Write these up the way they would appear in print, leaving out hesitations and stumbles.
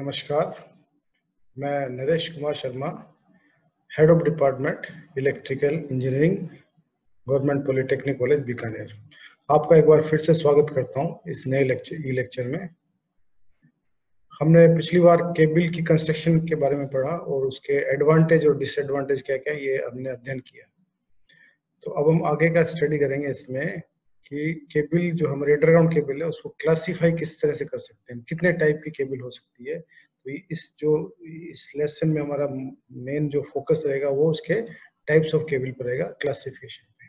नमस्कार, मैं Naresh Kumar Sharma, head of department electrical engineering, government polytechnic college Bikaner. आपका एक बार फिर से स्वागत करता हूं इस नए लेक्चर में। हमने पिछली बार केबल की कंस्ट्रक्शन के बारे में पढ़ा और उसके एडवांटेज और डिसएडवांटेज क्या क्या ये हमने अध्ययन किया। तो अब हम आगे का स्टडी करेंगे इसमें कि केबल जो हमारे अंडरग्राउंड केबल है उसको क्लासिफाई किस तरह से कर सकते हैं, कितने टाइप की केबल हो सकती है। तो इस लेसन में हमारा मेन जो फोकस रहेगा वो उसके टाइप्स ऑफ केबल पर रहेगा, क्लासिफिकेशन पे।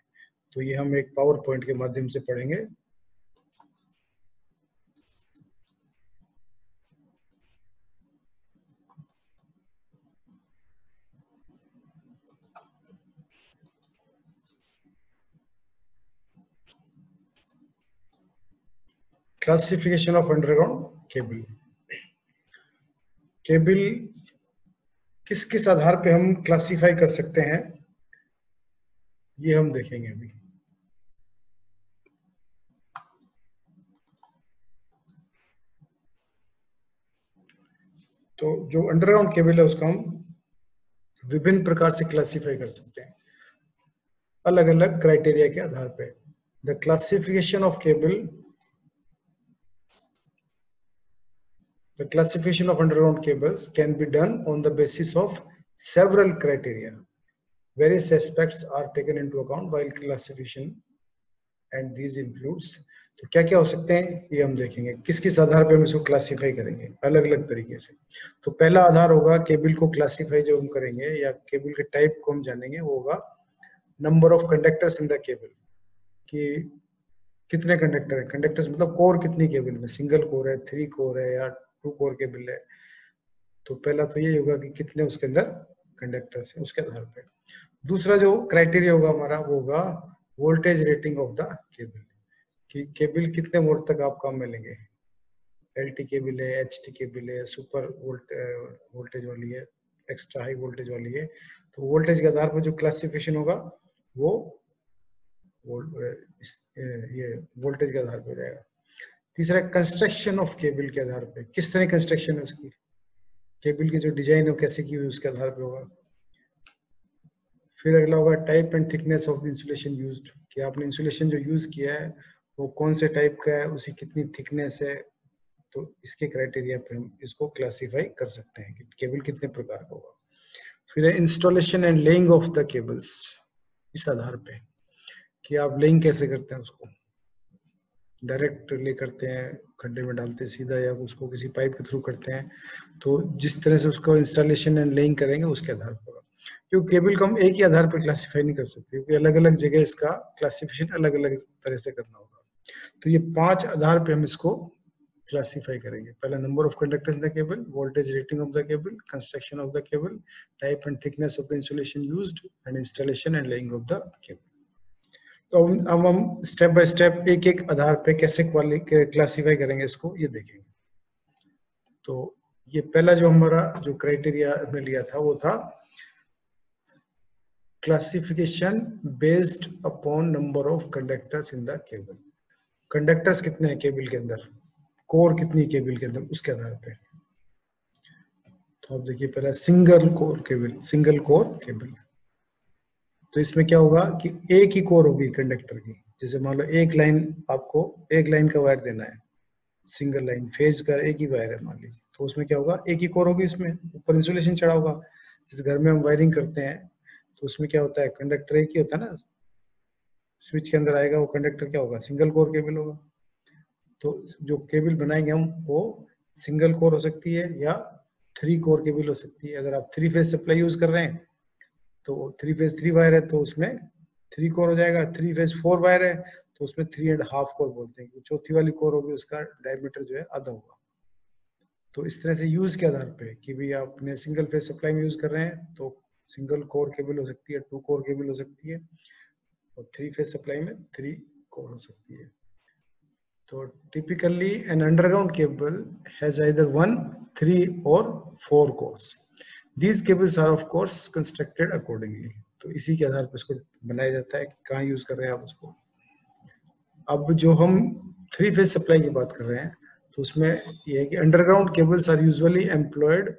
तो ये हम एक पावर पॉइंट के माध्यम से पढ़ेंगे। Classification of underground cable. Cable किस किस आधार पे हम क्लासिफाई कर सकते हैं ये हम देखेंगे अभी। तो जो अंडरग्राउंड केबल है उसको हम विभिन्न प्रकार से क्लासिफाई कर सकते हैं अलग अलग क्राइटेरिया के आधार पे। The classification of cable The classification of underground cables can be done on the basis of several criteria. Various aspects are taken into account while classification, and these includes. तो क्या क्या हो सकते हैं ये हम देखेंगे, किस किस आधार पे हम इसको क्लासिफाई करेंगे अलग अलग तरीके से। तो पहला आधार होगा केबल को क्लासिफाई जब हम करेंगे या केबल के टाइप को हम जानेंगे, वो होगा number of conductors in the cable, कि कितने कंडक्टर है। कंडक्टर्स मतलब कोर कितनी केबल में, सिंगल कोर है, 3 कोर है या 2 कोर केबल है। तो पहला तो ये होगा कि कितने उसके अंदर कंडक्टर्स हैं, उसके आधार पे। दूसरा जो क्राइटेरिया होगा हमारा वो होगा voltage rating of the cable, कि केबल कितने वोल्ट तक आप काम में लेंगे। एलटी केबल है, एचटी केबल है, सुपर वोल्टेज वाली है, एक्स्ट्रा हाई वोल्टेज वाली है। तो वोल्टेज के आधार पर जो क्लासिफिकेशन होगा वो ये वोल्टेज के आधार पर जाएगा। तीसरा कंस्ट्रक्शन ऑफ केबल के आधार पे, किस तरह कंस्ट्रक्शन है उसकी, केबल की जो डिजाइन है कैसे की हुई उसके आधार पे होगा। फिर अगला होगा type and thickness of the insulation used, कि आपने इंसुलेशन जो यूज किया है वो कौन से टाइप का है, उसकी कितनी थिकनेस है। तो इसके क्राइटेरिया पे हम इसको क्लासिफाई कर सकते हैं कि केबल कितने प्रकार का होगा। फिर है installation and laying of the cables, इस आधार पे कि आप लेइंग कैसे करते हैं, उसको डायरेक्ट ले करते हैं, खड्डे में डालते हैं सीधा, या उसको किसी पाइप के थ्रू करते हैं। तो जिस तरह से उसको इंस्टॉलेशन एंड लेइंग करेंगे उसके आधार पर, क्योंकि केबल को हम एक ही आधार पर क्लासिफाई नहीं कर सकते, क्योंकि अलग अलग जगह इसका क्लासिफिकेशन अलग अलग तरह से करना होगा। तो ये 5 आधार पे हम इसको क्लासिफाई करेंगे। पहला number of conductors in the cable, voltage rating of the cable, construction of the cable, type and thickness of the insulation used, and installation and laying of the cable. तो अब हम स्टेप बाय स्टेप एक एक आधार पे कैसे classify करेंगे इसको ये देखेंगे। तो ये पहला जो हमारा जो क्राइटेरिया में लिया था वो था classification based upon number of conductors in the cable. Conductors कितने हैं केबल के अंदर, कोर कितनी केबल के अंदर, उसके आधार पे। तो अब देखिए पहला single core cable, single core cable. तो इसमें क्या होगा कि एक ही कोर होगी कंडक्टर की। जैसे मान लो एक लाइन, आपको एक लाइन का वायर देना है, सिंगल लाइन फेज का एक ही वायर है मान लीजिए, तो उसमें क्या होगा एक ही कोर होगी, इसमें ऊपर इंसुलेशन चढ़ा होगा। जिस घर में हम वायरिंग करते हैं तो उसमें क्या होता है, कंडक्टर एक ही होता है ना, स्विच के अंदर आएगा वो कंडक्टर क्या होगा, सिंगल कोर केबल होगा। तो जो केबल बनाएंगे हम वो सिंगल कोर हो सकती है या 3 कोर केबल हो सकती है। अगर आप 3 फेज सप्लाई यूज कर रहे हैं तो 3 फेज 3 वायर है तो उसमें 3 कोर हो जाएगा। 3 फेज 4 वायर है तो उसमें 3.5 कोर बोलते हैं, चौथी वाली कोर होगी उसका डायमीटर जो है आधा होगा। तो इस तरह से यूज के आधार पे कि भाई आपने सिंगल फेज सप्लाई में यूज कर रहे हैं तो सिंगल कोर केबल हो सकती है, 2 कोर केबल हो सकती है, और 3 फेज सप्लाई में 3 कोर हो सकती है। तो typically an underground cable has either 1, 3 और 4 course. These cables are of course constructed accordingly. तो इसी के आधार पर इसको बनाया जाता है कि कहाँ यूज कर रहे हैं आप उसको। अब जो हम 3 फेज सप्लाई की बात कर रहे हैं तो उसमें ये है कि underground cables are usually employed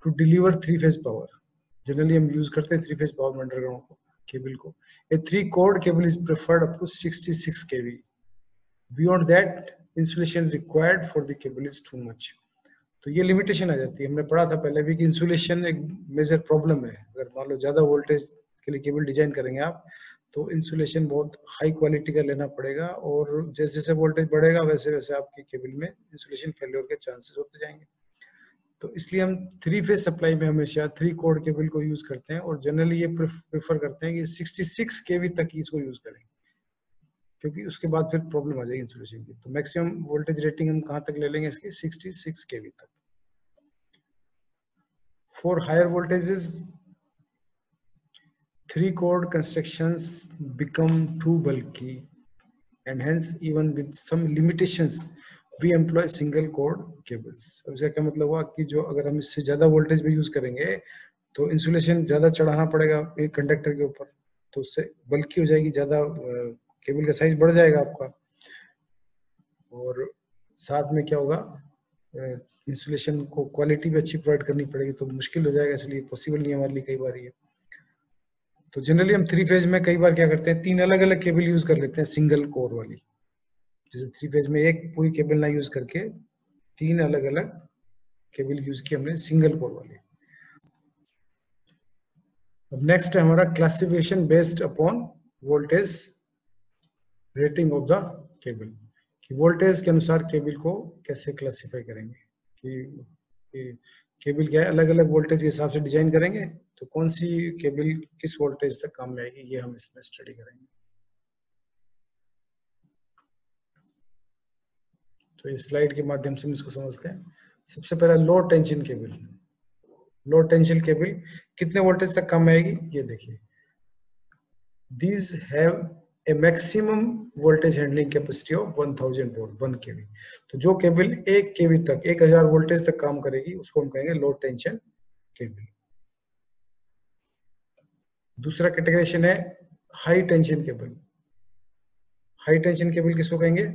to deliver 3 phase power. Generally हम यूज करते हैं 3 फेज पावर में अंडरग्राउंड को केबल को। A 3 core cable is preferred up to 66 kV। Beyond that insulation required for the cable is too much. तो ये limitation आ जाती है। हमने पढ़ा था पहले भी कि इंसुलेशन एक मेजर प्रॉब्लम है। अगर मान लो ज्यादा वोल्टेज के लिए केबल डिजाइन करेंगे आप, तो इंसुलेशन बहुत हाई क्वालिटी का लेना पड़ेगा, और जैसे जैसे वोल्टेज बढ़ेगा वैसे वैसे आपकी केबल में इंसुलेशन फेलियर के चांसेस होते जाएंगे। तो इसलिए हम 3 फेज सप्लाई में हमेशा 3 कोर केबल को यूज करते हैं, और जनरली ये प्रेफर करते हैं कि 66 kV तक ही इसको यूज करें, क्योंकि उसके बाद फिर प्रॉब्लम आ जाएगी इंसुलेशन की। तो मैक्सिमम वोल्टेज रेटिंग हम कहां तक ले लेंगे इसकी? 66 kV तक। For higher voltages, 3 cord constructions become too bulky, and hence even with some limitations we employ single cord cables। अब इसका क्या मतलब हुआ कि जो अगर हम इससे ज्यादा वोल्टेज भी यूज करेंगे तो इंसुलेशन ज्यादा चढ़ाना पड़ेगा एक कंडक्टर के ऊपर, तो उससे बल्कि हो जाएगी, ज्यादा केबल का साइज बढ़ जाएगा आपका, और साथ में क्या होगा, इंसुलेशन को क्वालिटी भी अच्छी प्रोवाइड करनी पड़ेगी, तो मुश्किल हो जाएगा, इसलिए पॉसिबल नहीं है हमारे लिए कई बार ये। तो जनरली हम 3 फेज में कई बार क्या करते हैं, 3 अलग अलग केबल यूज कर लेते हैं सिंगल कोर वाली। जैसे 3 फेज में एक पूरी केबल ना यूज करके 3 अलग अलग केबल यूज की हमने सिंगल कोर वाली। अब नेक्स्ट है हमारा classification based upon voltage rating of the cable, कि वोल्टेज के अनुसार केबल को कैसे क्लासिफाई करेंगे, कि केबल क्या है, अलग अलग वोल्टेज के हिसाब से डिजाइन करेंगे, तो कौन सी केबल किस वोल्टेज तक काम में आएगी ये हम इसमें स्टडी करेंगे। तो इस स्लाइड के माध्यम से हम इसको समझते हैं। सबसे पहला लो टेंशन केबल। लो टेंशन केबल कितने वोल्टेज तक काम में आएगी ये देखिए। These have a maximum voltage handling capacity of 1000 volt 1 kV। तो जो केबल 1 kV तक 1000 वोल्टेज तक काम करेगी उसको हम कहेंगे लो टेंशन केबल। दूसरा कैटेगराइजेशन है high tension cable. High tension cable किसको कहेंगे?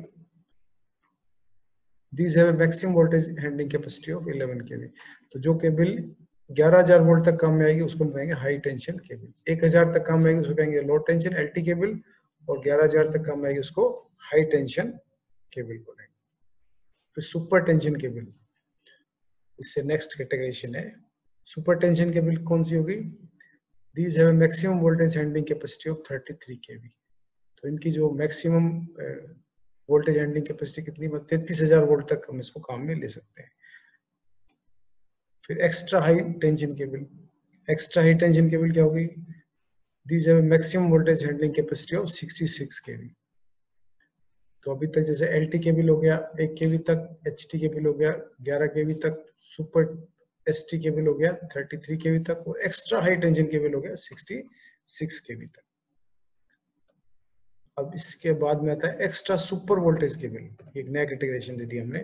These have a maximum voltage handling capacity of 11 kV। तो जो केबल 11000 वोल्ट तक काम में आएगी उसको हम कहेंगे हाई टेंशन केबल। 1000 तक काम में आएगी उसको कहेंगे लो टेंशन एलटी केबल, और 11000 तक काम में आएगी उसको हाई टेंशन केबल बोलेंगे। फिर सुपर टेंशन केबल, इससे नेक्स्ट कैटेगराइजेशन है। सुपर टेंशन केबल कौन सी होगी? These have a maximum voltage handling capacity of 33 kV। तो इनकी जो मैक्सिमम वोल्टेज हैंडलिंग कैपेसिटी कितनी? 33000 वोल्ट तक हम इसको काम में ले सकते हैं। फिर extra high tension cable. Extra high tension cable क्या होगी? These have a maximum voltage handling capacity of 66 kV। तो अभी तक जैसे LT केबल हो गया 1 kV तक, HT केबल हो गया 11 kV तक, सुपर ST केबल हो गया 33 kV तक, और एक्स्ट्रा हाई टेंशन केबल हो गया 66 kV तक। अब इसके बाद में आता है एक्स्ट्रा सुपर वोल्टेज केबल, एक नया कैटेगराइजेशन दे दिया हमने।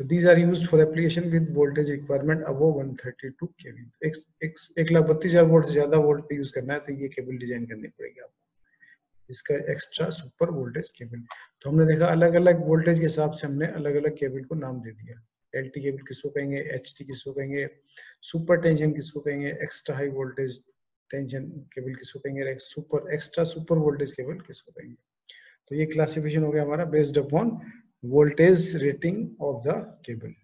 तो these are used for application with voltage requirement above 132 kV। 1,32,000 volt से ज्यादा वोल्ट पे यूज करना है तो ये केबल डिजाइन करनी पड़ेगी आपको, इसका एक्स्ट्रा सुपर वोल्टेज केबल। तो हमने देखा अलग अलग वोल्टेज के हिसाब से हमने अलग अलग केबल को नाम दे दिया। एलटी केबल किसको कहेंगे, एचटी किसको कहेंगे, सुपर टेंशन किसको कहेंगे, extra high voltage tension cable किसको कहेंगे, super extra super voltage cable किसको कहेंगे। तो ये क्लासिफिकेशन हो गया हमारा based upon voltage rating of the cable.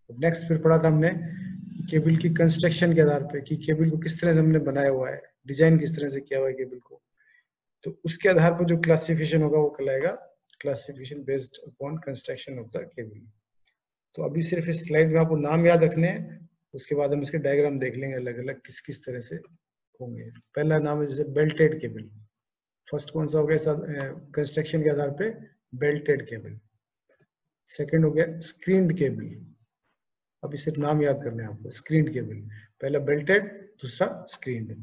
Next फिर पढ़ा था हमने केबल की कंस्ट्रक्शन के आधार पे कि केबल को किस तरह से हमने बनाया हुआ है, डिजाइन किस तरह से किया हुआ है केबल को, तो उसके आधार पर जो क्लासिफिकेशन होगा वो कहलाएगा classification based upon construction of the cable. तो अभी सिर्फ इस स्लाइड में आपको नाम याद रखने हैं, उसके बाद हम इसके डायग्राम देख लेंगे अलग अलग किस किस तरह से होंगे। पहला नाम है जैसे बेल्टेड केबल। फर्स्ट कौन सा हो गया कंस्ट्रक्शन के आधार पे? Belted cable. सेकंड हो गया स्क्रीन्ड केबल। अभी सिर्फ नाम याद करने हैं आपको। स्क्रीन्ड केबल, पहला बेल्टेड, दूसरा स्क्रीन्ड।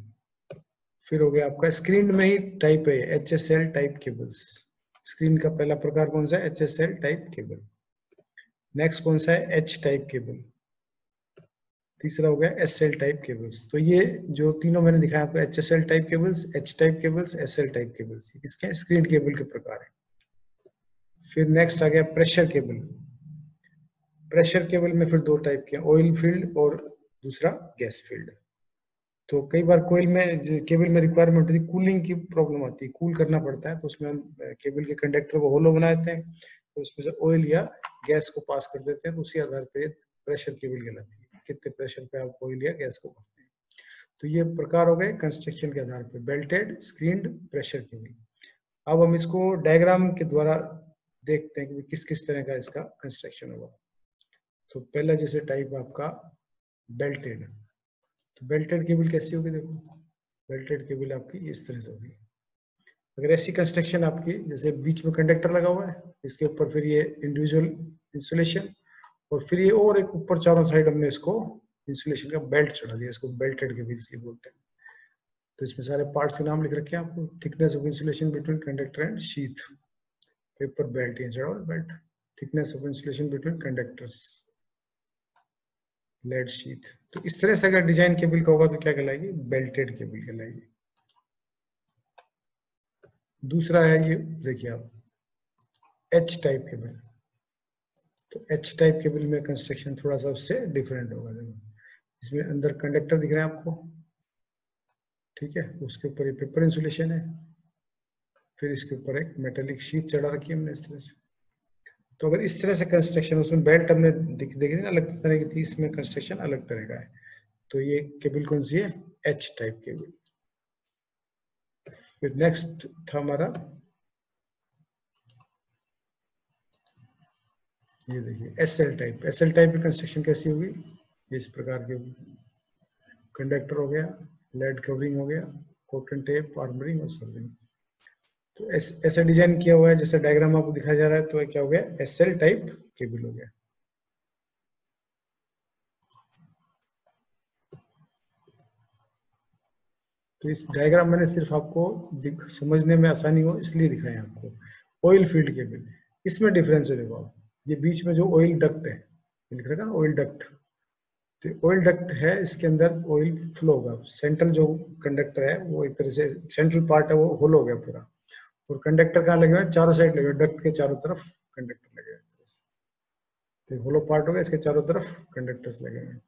फिर हो गया आपका स्क्रीन में ही टाइप है HSL टाइप केबल्स। स्क्रीन का पहला प्रकार कौन सा है? HSL type cable. नेक्स्ट कौन सा है? H type cable. तीसरा हो गया SL टाइप केबल्स। तो ये जो तीनों मैंने दिखाया आपको, HSL type cables, H type cables, SL type cables, ये किसके स्क्रीन केबल के प्रकार है। फिर नेक्स्ट आ गया प्रेशर केबल। प्रेशर केबल में फिर दो टाइप के, ऑयल फील्ड और दूसरा गैस फील्ड। तो कई बार कोयल में केबल में रिक्वायरमेंट होती है, कूलिंग की प्रॉब्लम आती है, कूल करना पड़ता है, तो उसमें हम केबल के कंडक्टर को होलो बना देते हैं, तो उसमें से ऑयल या गैस को पास कर देते हैं, तो उसी आधार पे प्रेशर केबल कहलाती है, कितने प्रेशर पे आप ऑयल या गैस को भरते हैं। तो ये प्रकार हो गए कंस्ट्रक्शन के आधार पे, बेल्टेड, स्क्रीन्ड, प्रेशर केबल। अब हम इसको डायग्राम के द्वारा देखते हैं कि किस किस तरह का इसका कंस्ट्रक्शन होगा। तो पहला जैसे टाइप आपका बेल्टेड, तो बेल्टेड केबल कैसी होगी, देखो बेल्टेड केबल आपकी इस तरह से होगी। अगर ऐसी कंस्ट्रक्शन आपकी, जैसे बीच में कंडक्टर लगा हुआ है, इसके ऊपर फिर ये इंडिविजुअल इंसुलेशन, और फिर ये और एक ऊपर चारों साइड हमने इसको इंसुलेशन का बेल्ट चढ़ा दिया, इसको बेल्टेड केबल इसलिए बोलते हैं। तो इसमें सारे पार्ट्स के नाम लिख रखे हैं आपको, thickness of insulation between conductor and sheath, paper belt instead of belt, thickness of insulation between conductors, lead sheath. तो इस तरह से अगर डिजाइन केबल का होगा तो क्या कहलाएगी, बेल्टेड केबल कहलाएगी। दूसरा है ये देखिए आप, एच टाइप केबल। तो एच टाइप केबल में कंस्ट्रक्शन थोड़ा सा उससे डिफरेंट होगा। इसमें अंदर कंडक्टर दिख रहे हैं आपको, ठीक है, उसके ऊपर ये पेपर इंसुलेशन है, फिर इसके ऊपर एक मेटेलिक शीट चढ़ा रखी है हमने इस तरह से। तो अगर इस तरह से कंस्ट्रक्शन, उसमें बेल्ट हमने देखी ना अलग तरह की थी, इसमें कंस्ट्रक्शन अलग तरह का है। तो ये केबल कौन सी है, एच टाइप केबल। फिर नेक्स्ट था हमारा, ये देखिए एसएल टाइप। एसएल टाइप की कंस्ट्रक्शन कैसी होगी, इस प्रकार की होगी, कंडक्टर हो गया, लेड कवरिंग हो गया, कॉटन टेप, आर्मरिंग और सर्विंग। तो ऐसा डिजाइन किया हुआ है, जैसे डायग्राम आपको दिखाया जा रहा है, तो क्या हो गया, एसएल टाइप केबल हो गया। तो इस डायग्राम मैंने सिर्फ आपको समझने में आसानी हो इसलिए दिखाया आपको। ऑयल फील्ड केबल, इसमें डिफरेंस है, देखो आप, ये बीच में जो ऑयल डक्ट है, लिख रखा ना ऑयल डक्ट, तो ऑयल डक्ट है, इसके अंदर ऑयल फ्लो होगा। सेंट्रल जो कंडक्टर है वो एक तरह से सेंट्रल पार्ट है, वो होल हो गया पूरा, और कंडक्टर कहाँ लगे हुए हैं, चारों साइड लगे हुए, डक्ट के चारों तरफ कंडक्टर लगे हुए। तो होलो पार्ट हो गया, इसके चारों तरफ कंडक्टर्स लगे हुए हैं।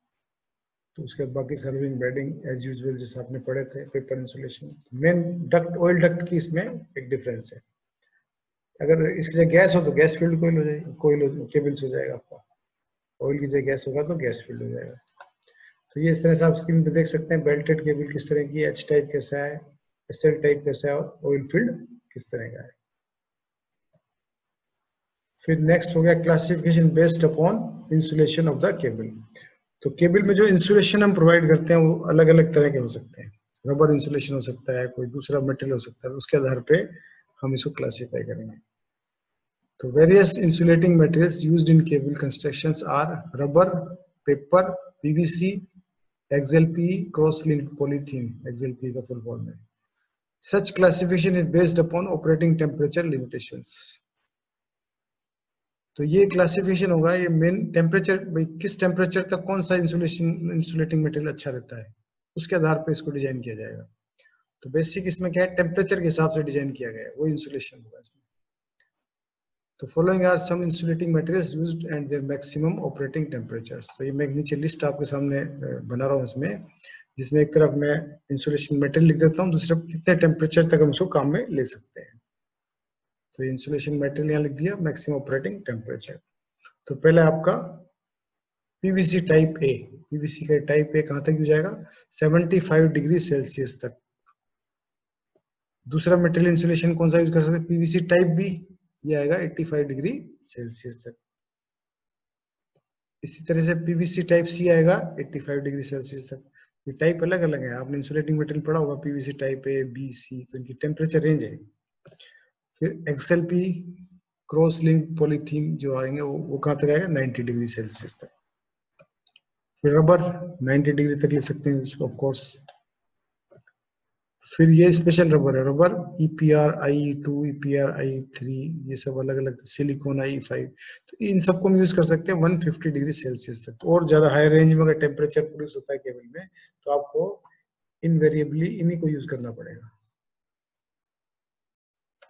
तो उसके बाद बाकी सर्विंग, बेडिंग एज यूजुअल जैसे आपने पढ़े थे, paper insulation. Main duct, oil duct की इसमें एक डिफरेंस है। अगर इसकी जगह गैस हो तो गैस फील्ड कोयल हो जाएगी, कोयल केबल्स हो जाएगा आपका। ऑयल की जगह गैस होगा तो गैस फील्ड हो जाएगा। तो ये इस तरह से आप स्क्रीन पे देख सकते हैं बेल्टेड केबल किस तरह की है, एच टाइप कैसा है, एसएल टाइप कैसा है, और ऑयल फील्ड किस तरह का है। फिर नेक्स्ट हो गया classification based upon insulation of the cable. तो केबल में जो इंसुलेशन हम प्रोवाइड करते हैं वो अलग अलग तरह के हो सकते हैं। रबर इंसुलेशन हो सकता है, कोई दूसरा मटेरियल हो सकता है, तो उसके आधार पे हम इसको क्लासिफाई करेंगे। तो various insulating materials used in cable constructions are rubber, paper, PVC, XLP, cross linked polythene, XLP का फुल फॉर्म है। Such classification is based upon operating temperature limitations. तो ये क्लासिफिकेशन होगा, ये मेन टेम्परेचर, भाई किस टेम्परेचर तक कौन सा इंसुलेटिंग मटेरियल अच्छा रहता है, उसके आधार पे इसको डिजाइन किया जाएगा। तो बेसिक इसमें क्या है, टेम्परेचर के हिसाब से डिजाइन किया गया है, वो इंसुलेशन होगा इसमें। तो following are some insulating materials used and their maximum operating temperatures. तो ये मैं नीचे लिस्ट आपके सामने बना रहा हूँ इसमें, जिसमें एक तरफ मैं इंसुलेशन मटेरियल लिख देता हूँ, दूसरे कितने टेम्परेचर तक हम उसको काम में ले सकते हैं। तो इंसुलेशन मटेरियल यहाँ लिख दिया, मैक्सिमम ऑपरेटिंग टेम्परेचर। तो पहले आपका पीवीसी टाइप ए, पीवीसी का टाइप ए कहां तक यूज जाएगा, 75 डिग्री सेल्सियस तक। दूसरा मटेरियल इंसुलेशन कौन सा यूज कर सकते हैं, पीवीसी टाइप बी, ये आएगा 85 डिग्री सेल्सियस तक। इसी तरह से पीवीसी टाइप सी आएगा 85 डिग्री सेल्सियस तक। ये टाइप अलग अलग है, आपने इंसुलेटिंग मटेरियल पढ़ा होगा, पीवीसी टाइप ए, बी, सी, तो इनकी टेम्परेचर रेंज है। फिर एक्सएलपी, क्रॉस लिंक पॉलीथीन जो आएंगे वो कहां तक आएगा, 90 डिग्री सेल्सियस तक। फिर रबर 90 डिग्री तक ले सकते हैं ऑफ कोर्स। फिर ये स्पेशल रबर है, rubber EPR IE2, EPR IE3, ये सब अलग अलग, सिलिकॉन IE5। तो इन सबको हम यूज कर सकते हैं 150 डिग्री सेल्सियस तक। और ज्यादा हाई रेंज में अगर टेम्परेचर प्रोड्यूस होता है केबल में, तो आपको इनवेरिएबली इन्हीं को यूज करना पड़ेगा।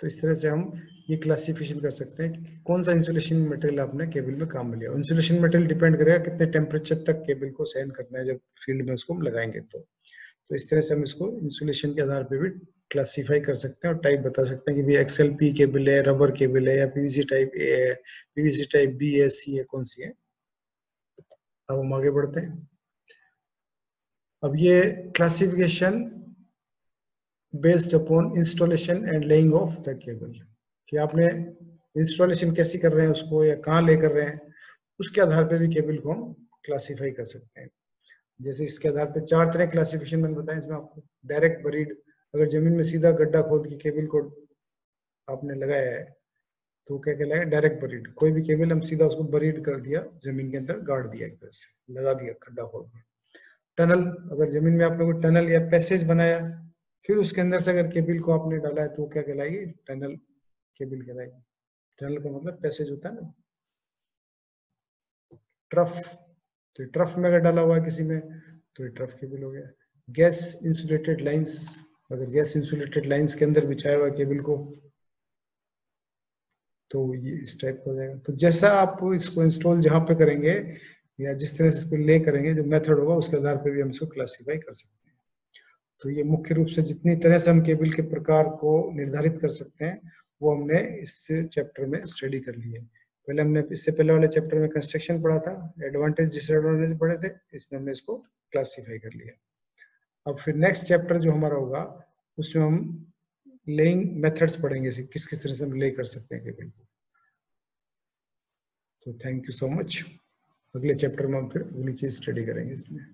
तो इस तरह से हम ये क्लासिफिकेशन कर सकते हैं कि कौन सा इंसुलेशन मटेरियल आपने केबल में काम में लिया। इंसुलेशन मटेरियल डिपेंड करेगा कितने टेम्परेचर तक केबल को सहन करना है जब फील्ड में उसको हम लगाएंगे। तो इस तरह से हम इसको इंसुलेशन के आधार पर भी क्लासीफाई कर सकते हैं और टाइप बता सकते हैं कि भी XLP केबल है, रबर केबल है, या PVC टाइप ए है, PVC टाइप B है, C है, कौन सी है। अब हम आगे बढ़ते हैं। अब ये classification based upon installation and laying of the cable, कि आपने इंस्टॉलेशन कैसी कर रहे हैं उसको या कहाँ ले कर रहे हैं, उसके आधार पर भी केबल को हम क्लासीफाई कर सकते हैं। जैसे इसके आधार पर 4 तरह क्लासिफिकेशन मैंने बताया इसमें आपको। डायरेक्ट बरीड, अगर जमीन में सीधा गड्ढा खोद के केबल को आपने लगाया है तो क्या कहलाएगा, डायरेक्ट बरीड। कोई भी केबल हम सीधा उसको बरीड कर दिया, जमीन के अंदर गाड़ दिया, एक तरह से लगा दिया गड्ढा खोद के। टनल, अगर जमीन में आपने कोई टनल या पैसेज बनाया, फिर उसके अंदर से अगर केबल को आपने डाला है तो क्या कहलाएगी, टनल केबल कहलाएगी। टनल का मतलब पैसेज होता है ना। ट्रफ, तो ट्रफ में अगर डाला हुआ है किसी में तो ये ट्रफ केबल हो गया। गैस इंसुलेटेड लाइंस, अगर गैस इंसुलेटेड लाइंस के अंदर बिछाया हुआ केबल को तो ये इस टाइप का हो जाएगा। तो जैसा आप इसको इंस्टॉल जहां पे करेंगे या जिस तरह से इसको ले करेंगे, जो मेथड होगा उसके आधार पर भी हम इसको क्लासीफाई कर सकते हैं। तो ये मुख्य रूप से जितनी तरह से हम केबल के प्रकार को निर्धारित कर सकते हैं वो हमने इस चैप्टर में स्टडी कर ली है। पहले हमने इससे पहले वाले चैप्टर में कंस्ट्रक्शन पढ़ा था, एडवांटेज डिसएडवांटेज पढ़े थे, इसमें हमने इसको क्लासीफाई कर लिया। अब फिर नेक्स्ट चैप्टर जो हमारा होगा उसमें हम लेइंग मेथड्स पढ़ेंगे, किस किस तरह से हम ले कर सकते हैं केबल को। तो थैंक यू सो मच। अगले चैप्टर में हम फिर अगली चीज स्टडी करेंगे इसमें।